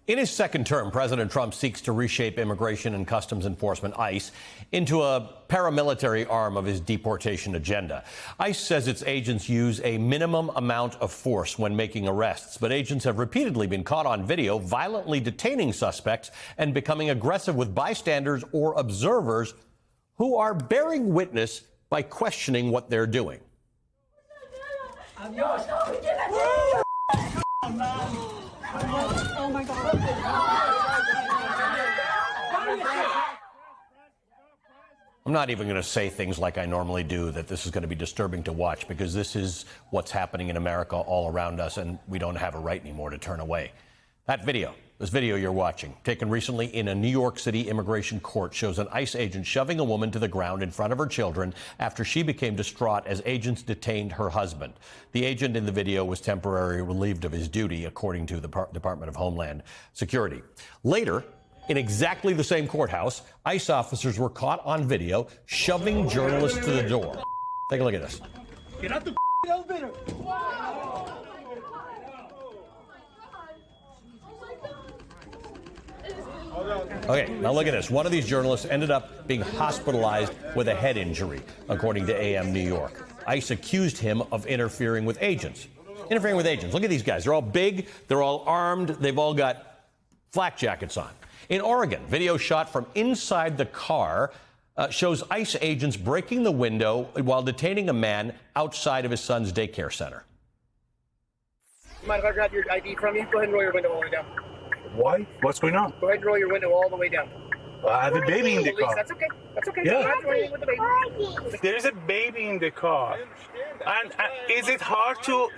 In his second term, President Trump seeks to reshape Immigration and Customs Enforcement, ICE, into a paramilitary arm of his deportation agenda. ICE says its agents use a minimum amount of force when making arrests, but agents have repeatedly been caught on video violently detaining suspects and becoming aggressive with bystanders or observers who are bearing witness by questioning what they're doing. Oh my God. I'm not even going to say things like I normally do, that this is going to be disturbing to watch, because this is what's happening in America all around us, and we don't have a right anymore to turn away. This video you're watching, taken recently in a New York City immigration court, shows an ICE agent shoving a woman to the ground in front of her children after she became distraught as agents detained her husband. The agent in the video was temporarily relieved of his duty, according to the Department of Homeland Security. Later, in exactly the same courthouse, ICE officers were caught on video shoving journalists to the door. Take a look at this. Get out the elevator. Okay, now look at this. One of these journalists ended up being hospitalized with a head injury, according to AM New York. ICE accused him of interfering with agents. Look at these guys. They're all big. They're all armed. They've all got flak jackets on. In Oregon, video shot from inside the car shows ICE agents breaking the window while detaining a man outside of his son's daycare center. Mind if I grab your ID from you? Go ahead and roll your window all the way down. Why? What's going on? Go ahead and roll your window all the way down. I have a baby in the car. That's okay. That's okay. Yeah. I'm not doing with the baby. There is a baby in the car. And is it hard to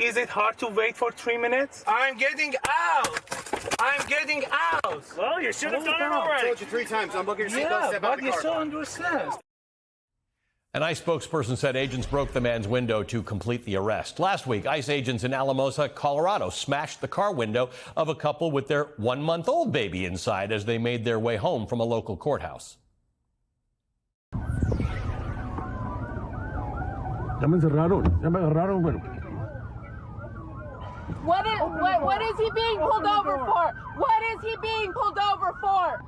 wait for 3 minutes? I'm getting out. I'm getting out. Well, you should have done it already. I told you 3 times. I'm looking at your seatbelt. Yeah, Step out but the you car. still understand. An ICE spokesperson said agents broke the man's window to complete the arrest. Last week, ICE agents in Alamosa, Colorado, smashed the car window of a couple with their 1-month-old baby inside as they made their way home from a local courthouse. What is he being pulled over for? What is he being pulled over for?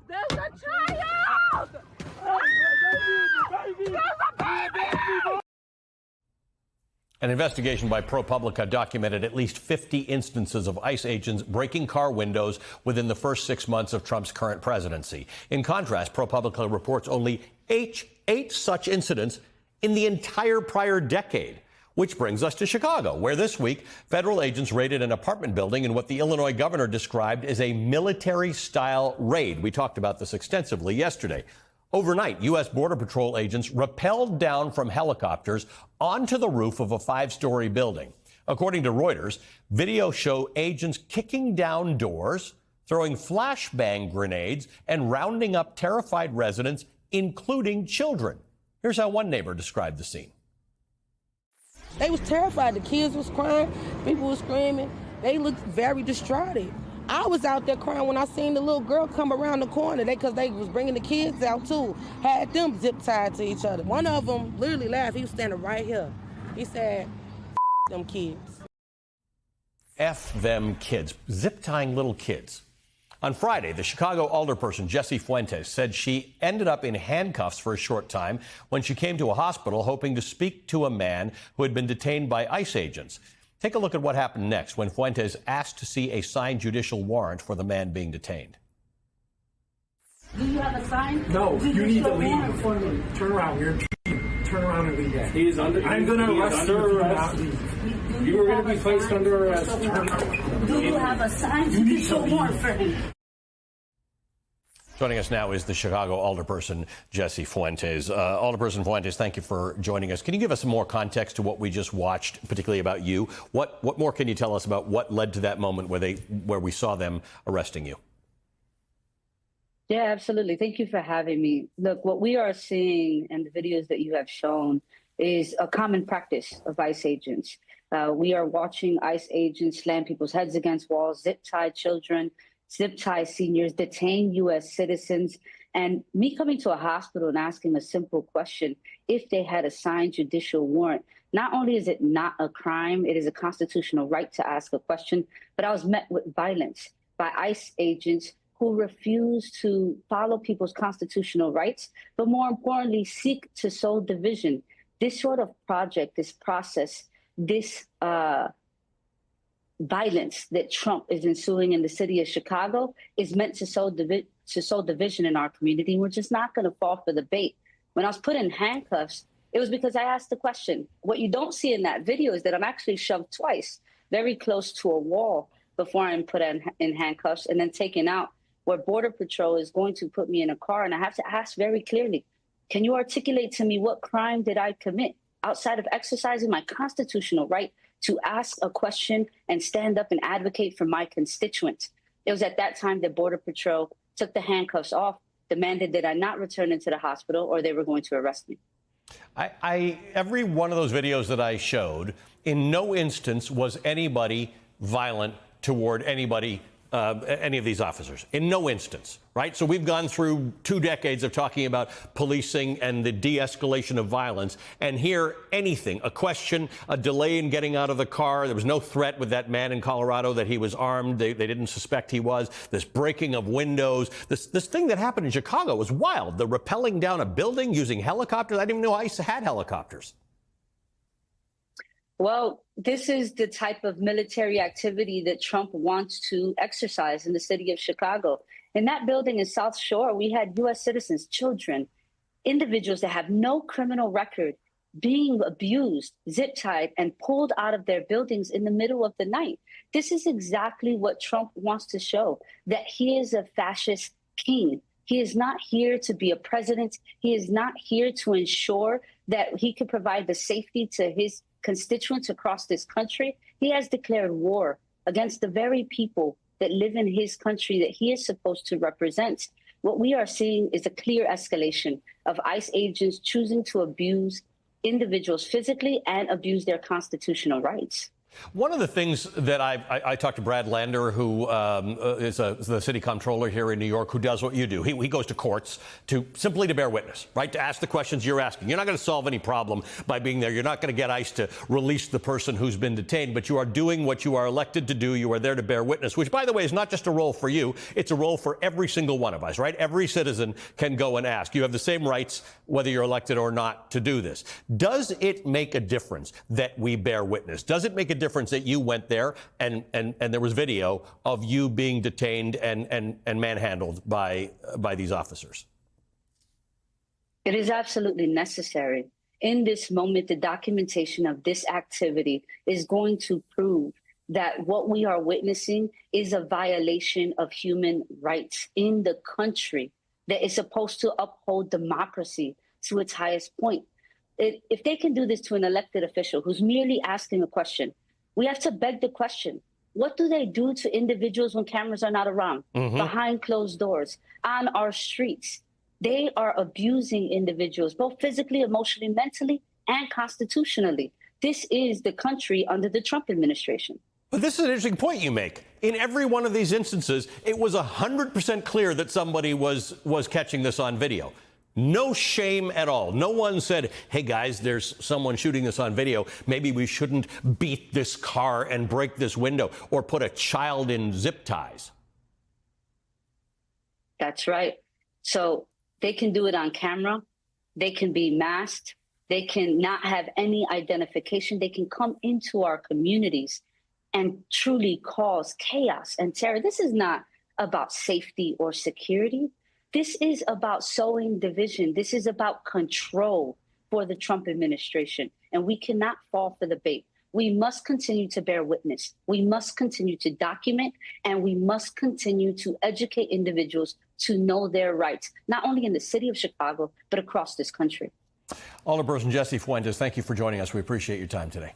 There's a child! There's a baby! An investigation by ProPublica documented at least 50 instances of ICE agents breaking car windows within the first 6 months of Trump's current presidency. In contrast, ProPublica reports only eight such incidents in the entire prior decade. Which brings us to Chicago, where this week federal agents raided an apartment building in what the Illinois governor described as a military-style raid. We talked about this extensively yesterday. Overnight, U.S. Border Patrol agents rappelled down from helicopters onto the roof of a 5-story building. According to Reuters, video show agents kicking down doors, throwing flashbang grenades, and rounding up terrified residents, including children. Here's how one neighbor described the scene. They was terrified. The kids was crying. People was screaming. They looked very distraught. I was out there crying when I seen the little girl come around the corner. Because they was bringing the kids out, too. Had them zip tied to each other. One of them literally laughed. He was standing right here. He said, them kids. F them kids. Zip tying little kids. On Friday, the Chicago alderperson Jessie Fuentes said she ended up in handcuffs for a short time when she came to a hospital hoping to speak to a man who had been detained by ICE agents. Take a look at what happened next when Fuentes asked to see a signed judicial warrant for the man being detained. Do you have a sign? No, you need to leave. Turn around. You're turn around and leave. He is under. I'm going to arrest you if you do not leave. You are going to be placed under arrest. Do you have a sign? You need to leave. Warrant for him. Joining us now is the Chicago alderperson, Jessie Fuentes. Alderperson Fuentes, thank you for joining us. Can you give us some more context to what we just watched, particularly about you? What more can you tell us about what led to that moment where we saw them arresting you? Yeah, absolutely. Thank you for having me. Look, what we are seeing in the videos that you have shown is a common practice of ICE agents. We are watching ICE agents slam people's heads against walls, zip-tie children, zip-tie seniors, detain U.S. citizens. And me coming to a hospital and asking a simple question, if they had a signed judicial warrant, Not only is it not a crime, it is a constitutional right to ask a question, but I was met with violence by ICE agents who refuse to follow people's constitutional rights, but more importantly, seek to sow division. This sort of project, this process, this violence that Trump is ensuing in the city of Chicago is meant to sow division in our community. We're just not going to fall for the bait. When I was put in handcuffs, it was because I asked the question. What you don't see in that video is that I'm actually shoved twice, very close to a wall before I'm put in handcuffs and then taken out, where Border Patrol is going to put me in a car. And I have to ask very clearly, can you articulate to me what crime did I commit outside of exercising my constitutional right to ask a question and stand up and advocate for my constituents? It was at that time that Border Patrol took the handcuffs off, demanded that I not return into the hospital or they were going to arrest me. Every one of those videos that I showed, in no instance was anybody violent toward anybody, any of these officers. In no instance, right? So we've gone through 2 decades of talking about policing and the de-escalation of violence, and here anything, a question, a delay in getting out of the car. There was no threat with that man in Colorado that he was armed. They didn't suspect he was. This breaking of windows. This thing that happened in Chicago was wild. The rappelling down a building using helicopters. I didn't even know ICE had helicopters. Well, this is the type of military activity that Trump wants to exercise in the city of Chicago. In that building in South Shore, we had U.S. citizens, children, individuals that have no criminal record being abused, zip-tied, and pulled out of their buildings in the middle of the night. This is exactly what Trump wants to show, that he is a fascist king. He is not here to be a president. He is not here to ensure that he could provide the safety to his constituents across this country. He has declared war against the very people that live in his country that he is supposed to represent. What we are seeing is a clear escalation of ICE agents choosing to abuse individuals physically and abuse their constitutional rights. One of the things that I talked to Brad Lander, who is the city comptroller here in New York, who does what you do. He goes to courts simply to bear witness, right? To ask the questions you're asking. You're not going to solve any problem by being there. You're not going to get ICE to release the person who's been detained, but you are doing what you are elected to do. You are there to bear witness, which, by the way, is not just a role for you. It's a role for every single one of us, right? Every citizen can go and ask. You have the same rights, whether you're elected or not, to do this. Does it make a difference that we bear witness? Does it make a difference that you went there and there was video of you being detained and manhandled by these officers? It is absolutely necessary. In this moment, the documentation of this activity is going to prove that what we are witnessing is a violation of human rights in the country that is supposed to uphold democracy to its highest point. If they can do this to an elected official who's merely asking a question, we have to beg the question, what do they do to individuals when cameras are not around, behind closed doors, on our streets? They are abusing individuals, both physically, emotionally, mentally, and constitutionally. This is the country under the Trump administration. But this is an interesting point you make. In every one of these instances, it was 100% clear that somebody was catching this on video. No shame at all. No one said, hey, guys, there's someone shooting this on video. Maybe we shouldn't beat this car and break this window or put a child in zip ties. That's right. So they can do it on camera. They can be masked. They can not have any identification. They can come into our communities and truly cause chaos and terror. This is not about safety or security. This is about sowing division. This is about control for the Trump administration. And we cannot fall for the bait. We must continue to bear witness. We must continue to document, and we must continue to educate individuals to know their rights, not only in the city of Chicago, but across this country. Alder Burns and Jesse Fuentes, thank you for joining us. We appreciate your time today.